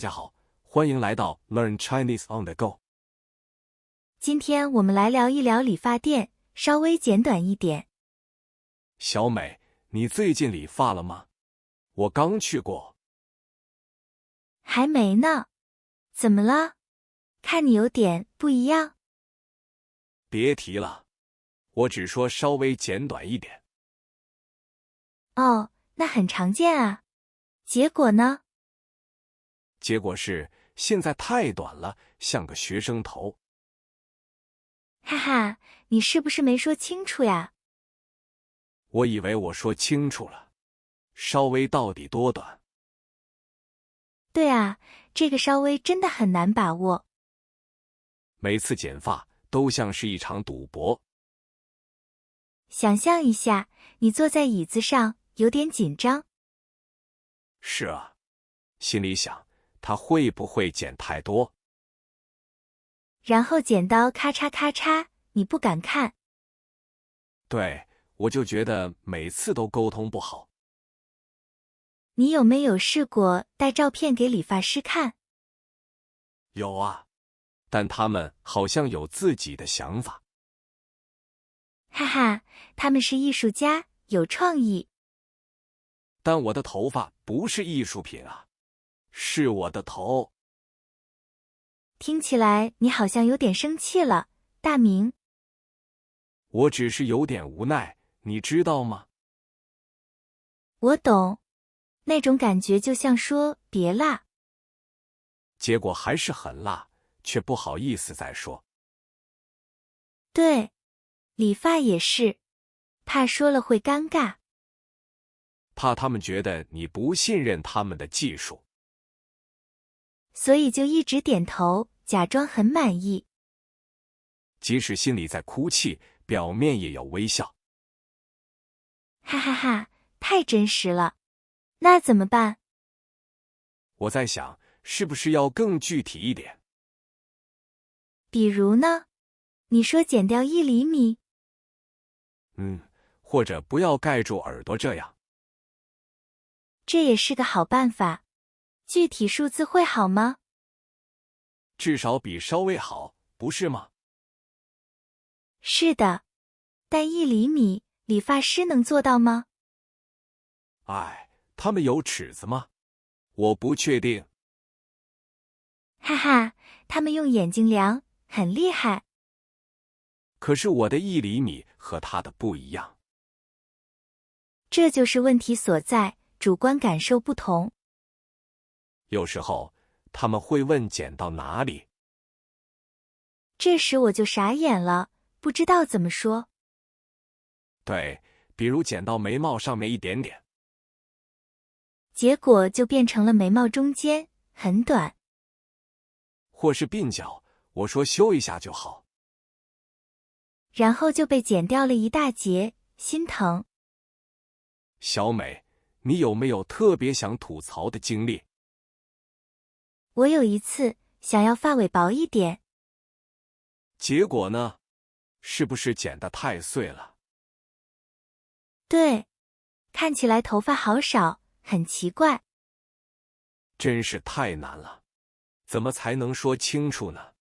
家好，欢迎来到 Learn Chinese on the Go。今天我们来聊一聊理发店，稍微简短一点。小美，你最近理发了吗？我刚去过。还没呢。怎么了？看你有点不一样。别提了，我只说稍微简短一点。哦，那很常见啊。结果呢？结果是现在太短了，像个学生头。哈哈，你是不是没说清楚呀？我以为我说清楚了，稍微到底多短？对啊，这个稍微真的很难把握。每次剪发都像是一场赌博。想象一下，你坐在椅子上，有点紧张。是啊，心里想他会不会剪太多？然后剪刀咔嚓咔嚓，你不敢看。对，我就觉得每次都沟通不好。你有没有试过带照片给理发师看？有啊，但他们好像有自己的想法。哈哈，他们是艺术家，有创意。但我的头发不是艺术品啊，是我的头。听起来你好像有点生气了，大明。我只是有点无奈，你知道吗？我懂，那种感觉就像说别啦，结果还是很辣，却不好意思再说。对，理发也是，怕说了会尴尬。怕他们觉得你不信任他们的技术。所以就一直点头，假装很满意。即使心里在哭泣，表面也有微笑。哈哈哈，太真实了。那怎么办？我在想，是不是要更具体一点？比如呢？你说减掉1厘米？或者不要盖住耳朵这样。这也是个好办法。具体数字会好吗？至少比稍微好，不是吗？是的，但1厘米，理发师能做到吗？哎，他们有尺子吗？我不确定。哈哈，他们用眼睛量，很厉害。可是我的1厘米和他的不一样。这就是问题所在，主观感受不同。有时候他们会问剪到哪里，这时我就傻眼了，不知道怎么说。对，比如剪到眉毛上面一点点。结果就变成了眉毛中间，很短。或是鬓角，我说修一下就好。然后就被剪掉了一大截，心疼。小美，你有没有特别想吐槽的经历？我有一次想要发尾薄一点，结果呢？是不是剪得太碎了？对，看起来头发好少，很奇怪。真是太难了，怎么才能说清楚呢？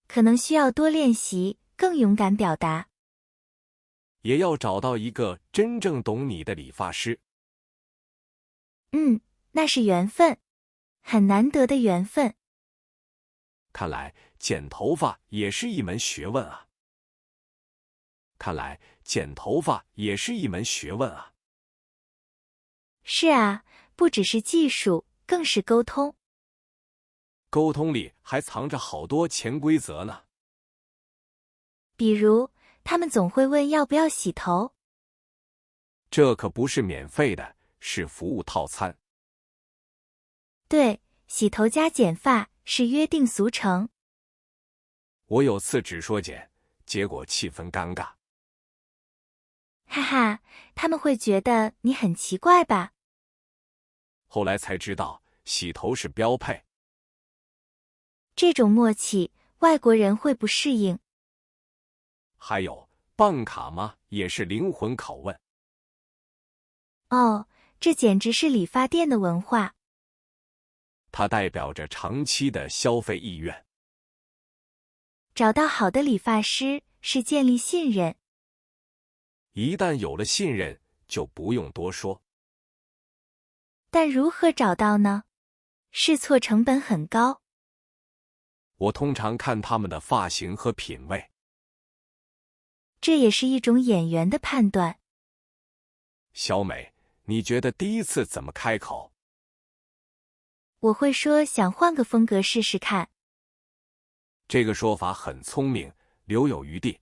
可能需要多练习，更勇敢表达。也要找到一个真正懂你的理发师。那是缘分，很难得的缘分。看来剪头发也是一门学问啊。是啊，不只是技术，更是沟通。沟通里还藏着好多潜规则呢。比如，他们总会问要不要洗头。这可不是免费的，是服务套餐。对，洗头加剪发是约定俗成。我有次只说剪，结果气氛尴尬。哈哈，他们会觉得你很奇怪吧？后来才知道，洗头是标配。这种默契，外国人会不适应。还有，办卡吗？也是灵魂拷问。哦，这简直是理发店的文化。它代表着长期的消费意愿。找到好的理发师是建立信任。一旦有了信任，就不用多说。但如何找到呢？试错成本很高。我通常看他们的发型和品味。这也是一种演员的判断。小美，你觉得第一次怎么开口？我会说想换个风格试试看。这个说法很聪明，留有余地。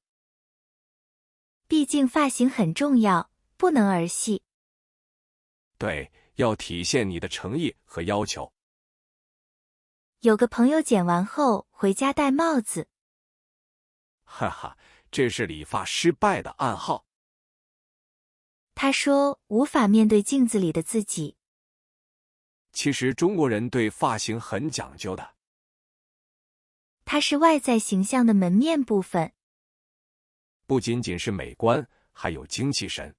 毕竟发型很重要，不能儿戏。对，要体现你的诚意和要求。有个朋友剪完后回家戴帽子。哈哈，这是理发失败的暗号。他说无法面对镜子里的自己。其实中国人对发型很讲究的。它是外在形象的门面部分。不仅仅是美观，还有精气神。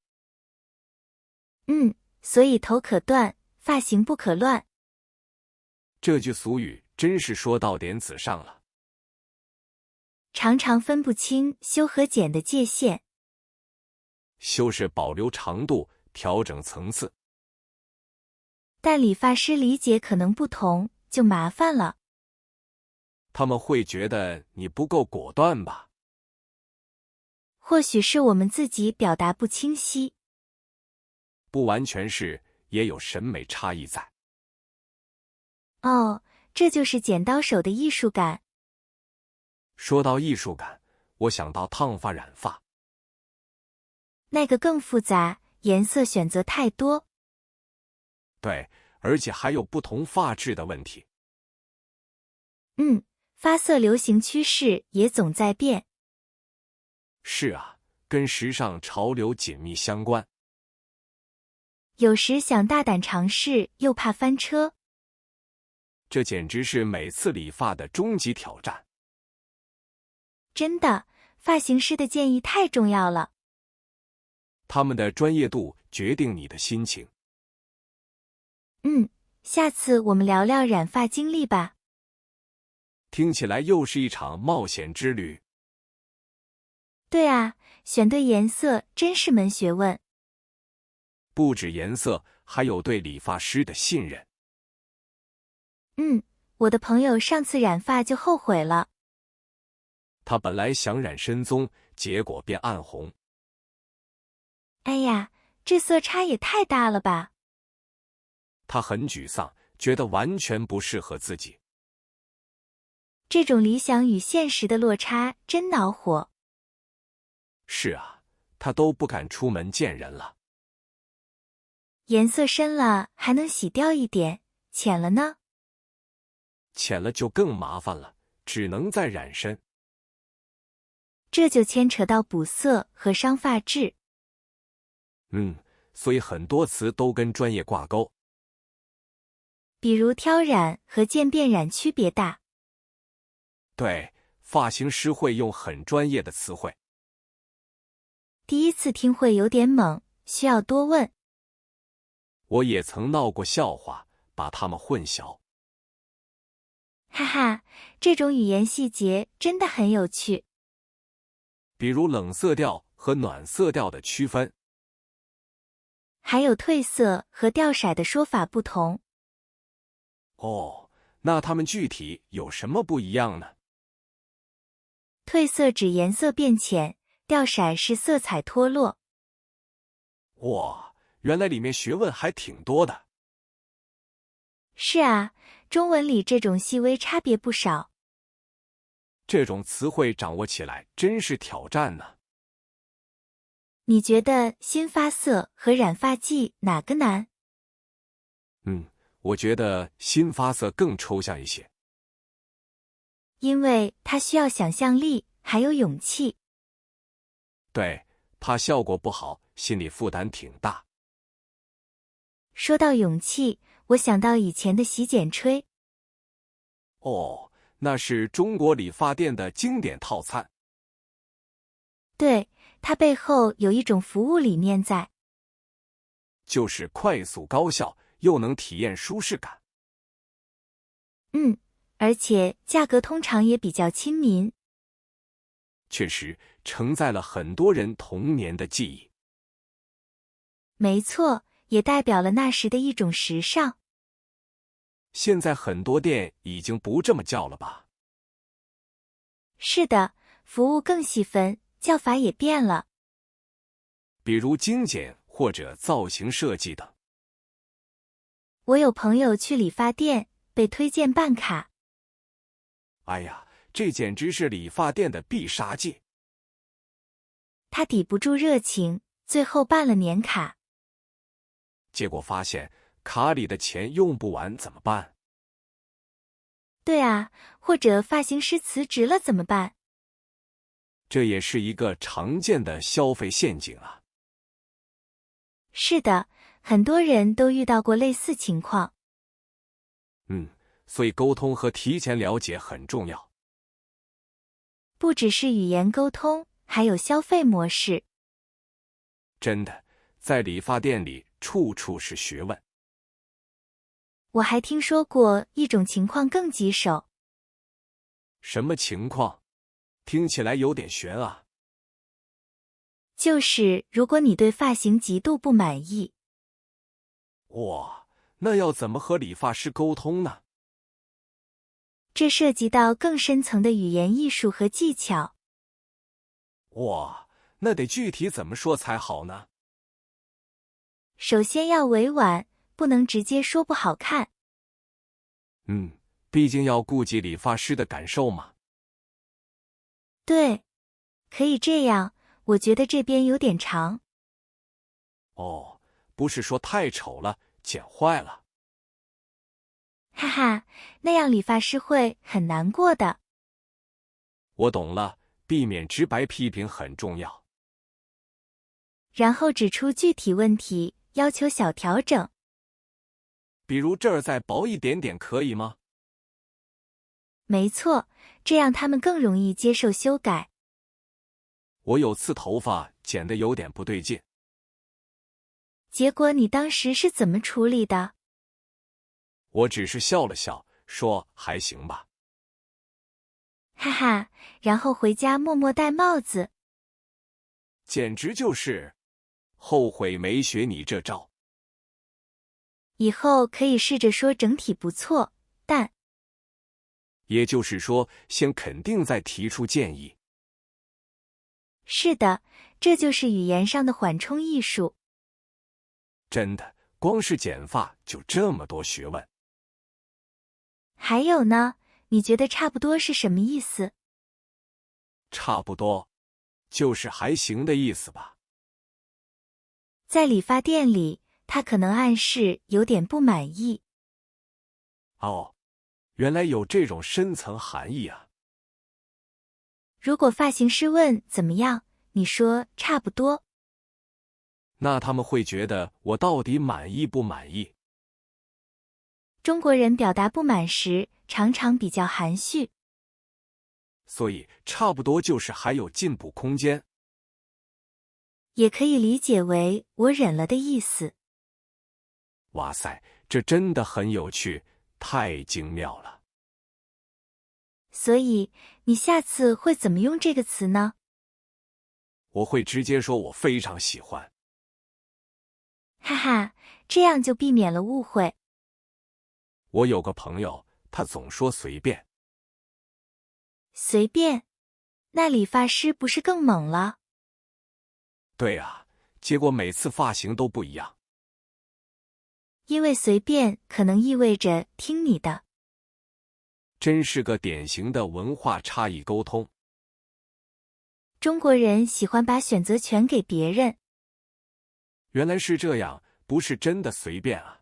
所以头可断，发型不可乱。这句俗语真是说到点子上了。常常分不清修和剪的界限。修是保留长度，调整层次。但理发师理解可能不同，就麻烦了。他们会觉得你不够果断吧？或许是我们自己表达不清晰。不完全是，也有审美差异在。哦，这就是剪刀手的艺术感。说到艺术感，我想到烫发染发。那个更复杂，颜色选择太多。对，而且还有不同发质的问题。发色流行趋势也总在变。是啊，跟时尚潮流紧密相关。有时想大胆尝试，又怕翻车。这简直是每次理发的终极挑战。真的，发型师的建议太重要了。他们的专业度决定你的心情。下次我们聊聊染发经历吧。听起来又是一场冒险之旅。对啊，选对颜色真是门学问。不止颜色，还有对理发师的信任。我的朋友上次染发就后悔了。他本来想染深棕，结果变暗红。哎呀，这色差也太大了吧！他很沮丧，觉得完全不适合自己。这种理想与现实的落差真恼火。是啊，他都不敢出门见人了。颜色深了还能洗掉一点，浅了呢？浅了就更麻烦了，只能再染深。这就牵扯到补色和伤发质。所以很多词都跟专业挂钩。比如挑染和渐变染区别大。对，发型师会用很专业的词汇。第一次听会有点懵，需要多问。我也曾闹过笑话，把它们混淆。哈哈，这种语言细节真的很有趣。比如冷色调和暖色调的区分。还有褪色和掉色的说法不同。哦，那它们具体有什么不一样呢？褪色指颜色变浅，掉色是色彩脱落。哇，原来里面学问还挺多的。是啊，中文里这种细微差别不少。这种词汇掌握起来真是挑战呢。你觉得新发色和染发剂哪个难？我觉得新发色更抽象一些。因为它需要想象力，还有勇气。对，怕效果不好，心理负担挺大。说到勇气，我想到以前的洗剪吹。哦，那是中国理发店的经典套餐。对，它背后有一种服务理念在。就是快速高效，又能体验舒适感。而且价格通常也比较亲民。确实承载了很多人童年的记忆。没错，也代表了那时的一种时尚。现在很多店已经不这么叫了吧？是的，服务更细分，叫法也变了。比如精简或者造型设计等。我有朋友去理发店，被推荐办卡。哎呀，这简直是理发店的必杀技。他抵不住热情，最后办了年卡。结果发现卡里的钱用不完怎么办？对啊，或者发型师辞职了怎么办？这也是一个常见的消费陷阱啊。是的，很多人都遇到过类似情况。所以沟通和提前了解很重要。不只是语言沟通，还有消费模式。真的，在理发店里处处是学问。我还听说过一种情况更棘手。什么情况？听起来有点悬啊。就是如果你对发型极度不满意，哇，那要怎么和理发师沟通呢？这涉及到更深层的语言艺术和技巧。哇，那得具体怎么说才好呢？首先要委婉，不能直接说不好看。毕竟要顾及理发师的感受嘛。对，可以这样，我觉得这边有点长。哦，不是说太丑了，剪坏了。哈哈，那样理发师会很难过的。我懂了，避免直白批评很重要。然后指出具体问题，要求小调整。比如这儿再薄一点点可以吗？没错，这样他们更容易接受修改。我有次头发剪得有点不对劲。结果你当时是怎么处理的？我只是笑了笑，说还行吧。哈哈，然后回家默默戴帽子。简直就是后悔没学你这招。以后可以试着说整体不错，但……也就是说，先肯定再提出建议。是的，这就是语言上的缓冲艺术。真的，光是剪发就这么多学问。还有呢？你觉得差不多是什么意思？差不多，就是还行的意思吧。在理发店里，他可能暗示有点不满意。哦，原来有这种深层含义啊。如果发型师问怎么样，你说差不多，那他们会觉得我到底满意不满意？中国人表达不满时常常比较含蓄，所以差不多就是还有进步空间。也可以理解为我忍了的意思。哇塞，这真的很有趣，太精妙了。所以你下次会怎么用这个词呢？我会直接说我非常喜欢。哈哈，这样就避免了误会。我有个朋友，他总说随便。随便？那理发师不是更猛了？对啊，结果每次发型都不一样。因为随便可能意味着听你的。真是个典型的文化差异沟通。中国人喜欢把选择权给别人。原来是这样，不是真的随便啊。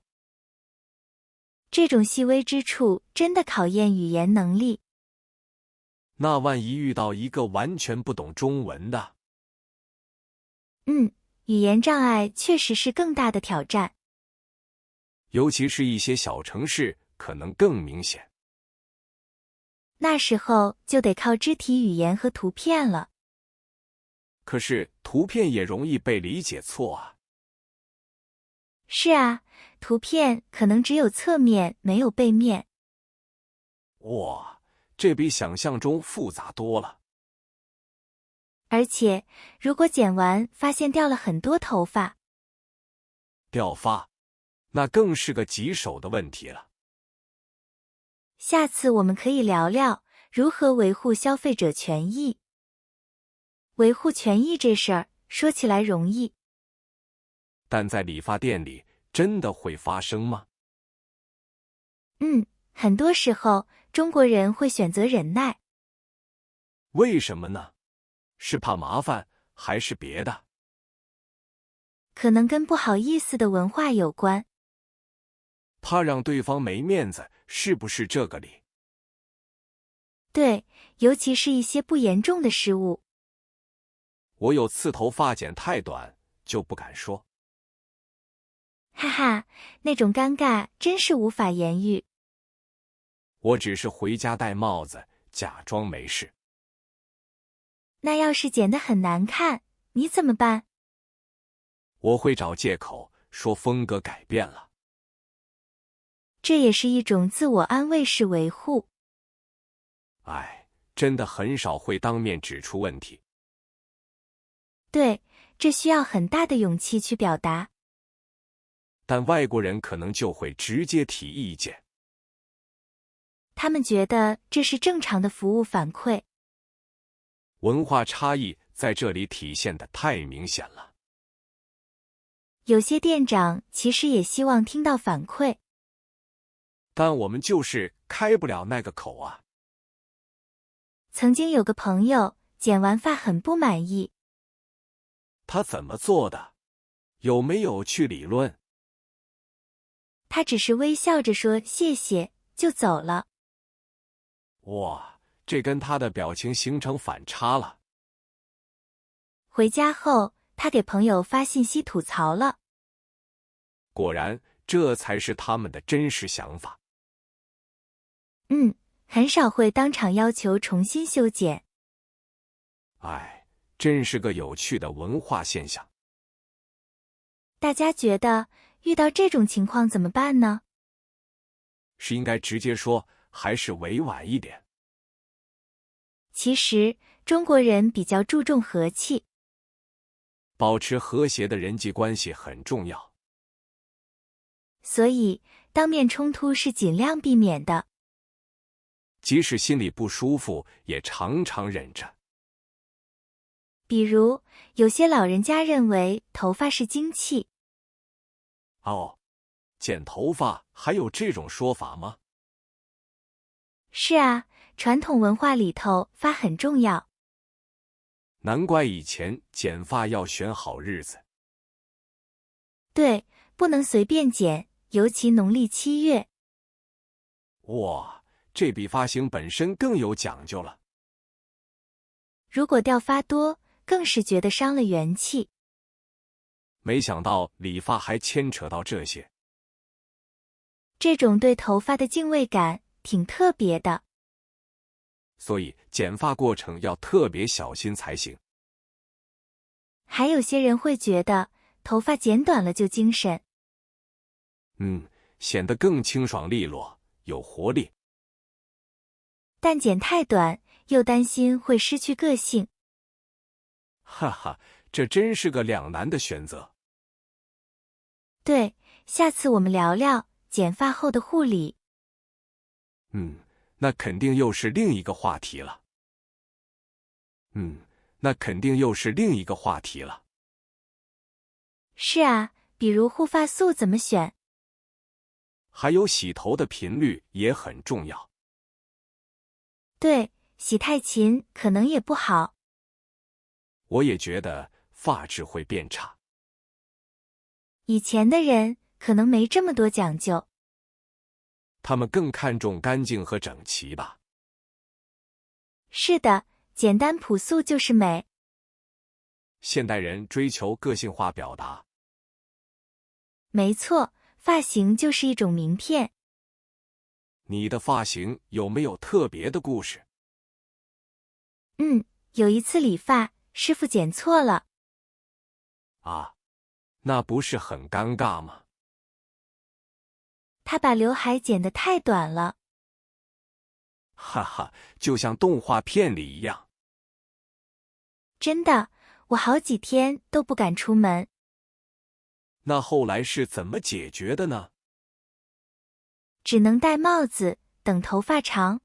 这种细微之处真的考验语言能力。那万一遇到一个完全不懂中文的？语言障碍确实是更大的挑战。尤其是一些小城市，可能更明显。那时候就得靠肢体语言和图片了。可是图片也容易被理解错啊。是啊，图片可能只有侧面没有背面。哇，这比想象中复杂多了。而且，如果剪完发现掉了很多头发，掉发，那更是个棘手的问题了。下次我们可以聊聊如何维护消费者权益。维护权益这事儿说起来容易，但在理发店里真的会发生吗？很多时候中国人会选择忍耐。为什么呢？是怕麻烦还是别的？可能跟不好意思的文化有关。怕让对方没面子，是不是这个理？对，尤其是一些不严重的失误。我有次头发剪太短，就不敢说。哈哈，那种尴尬真是无法言喻。我只是回家戴帽子，假装没事。那要是剪得很难看，你怎么办？我会找借口说风格改变了。这也是一种自我安慰式维护。哎，真的很少会当面指出问题。对，这需要很大的勇气去表达。但外国人可能就会直接提意见。他们觉得这是正常的服务反馈。文化差异在这里体现得太明显了。有些店长其实也希望听到反馈，但我们就是开不了那个口啊。曾经有个朋友剪完发很不满意，他怎么做的？有没有去理论？他只是微笑着说谢谢就走了。哇，这跟他的表情形成反差了。回家后，他给朋友发信息吐槽了。果然，这才是他们的真实想法。很少会当场要求重新修剪。哎，真是个有趣的文化现象。大家觉得遇到这种情况怎么办呢？是应该直接说，还是委婉一点？其实，中国人比较注重和气，保持和谐的人际关系很重要。所以当面冲突是尽量避免的。即使心里不舒服，也常常忍着。比如，有些老人家认为头发是精气。哦，剪头发还有这种说法吗？是啊，传统文化里头发很重要。难怪以前剪发要选好日子。对，不能随便剪，尤其农历7月。哇，这比发型本身更有讲究了。如果掉发多，更是觉得伤了元气。没想到理发还牵扯到这些。这种对头发的敬畏感挺特别的。所以剪发过程要特别小心才行。还有些人会觉得头发剪短了就精神。显得更清爽利落，有活力。但剪太短，又担心会失去个性。哈哈，这真是个两难的选择。对，下次我们聊聊剪发后的护理。那肯定又是另一个话题了。是啊，比如护发素怎么选？还有洗头的频率也很重要。对，洗太勤可能也不好。我也觉得发质会变差。以前的人可能没这么多讲究。他们更看重干净和整齐吧。是的，简单朴素就是美。现代人追求个性化表达。没错，发型就是一种名片。你的发型有没有特别的故事？有一次理发，师傅剪错了。啊，那不是很尴尬吗？他把刘海剪得太短了。哈哈，就像动画片里一样。真的，我好几天都不敢出门。那后来是怎么解决的呢？只能戴帽子，等头发长。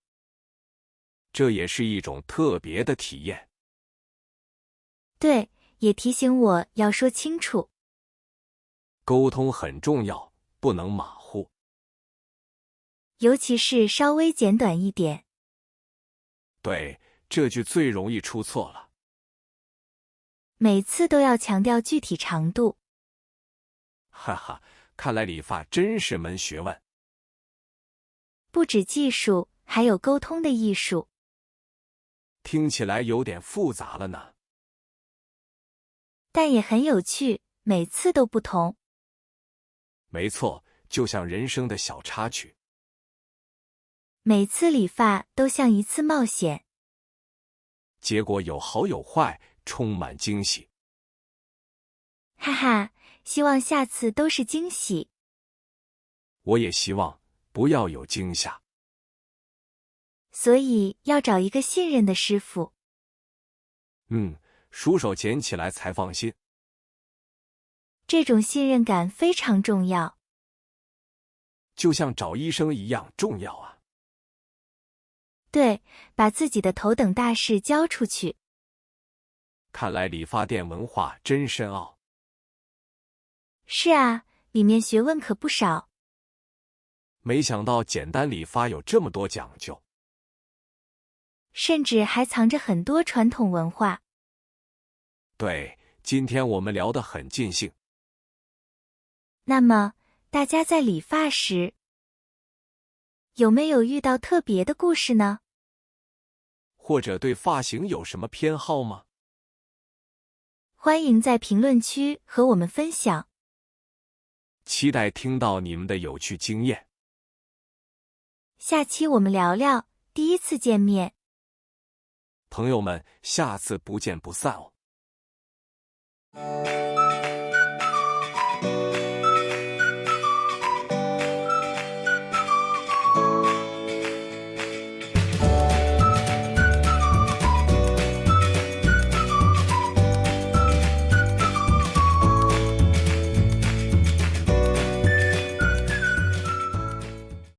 这也是一种特别的体验。对，也提醒我要说清楚。沟通很重要，不能马虎。尤其是稍微简短一点。对，这句最容易出错了。每次都要强调具体长度。哈哈，看来理发真是门学问。不止技术，还有沟通的艺术。听起来有点复杂了呢。但也很有趣，每次都不同。没错，就像人生的小插曲。每次理发都像一次冒险。结果有好有坏，充满惊喜。哈哈，希望下次都是惊喜。我也希望不要有惊吓。所以要找一个信任的师傅。熟手捡起来才放心。这种信任感非常重要。就像找医生一样重要啊。对，把自己的头等大事交出去。看来理发店文化真深奥。是啊，里面学问可不少。没想到简单理发有这么多讲究。甚至还藏着很多传统文化。对，今天我们聊得很尽兴。那么，大家在理发时，有没有遇到特别的故事呢？或者对发型有什么偏好吗？欢迎在评论区和我们分享。期待听到你们的有趣经验。下期我们聊聊第一次见面。朋友们，下次不见不散哦。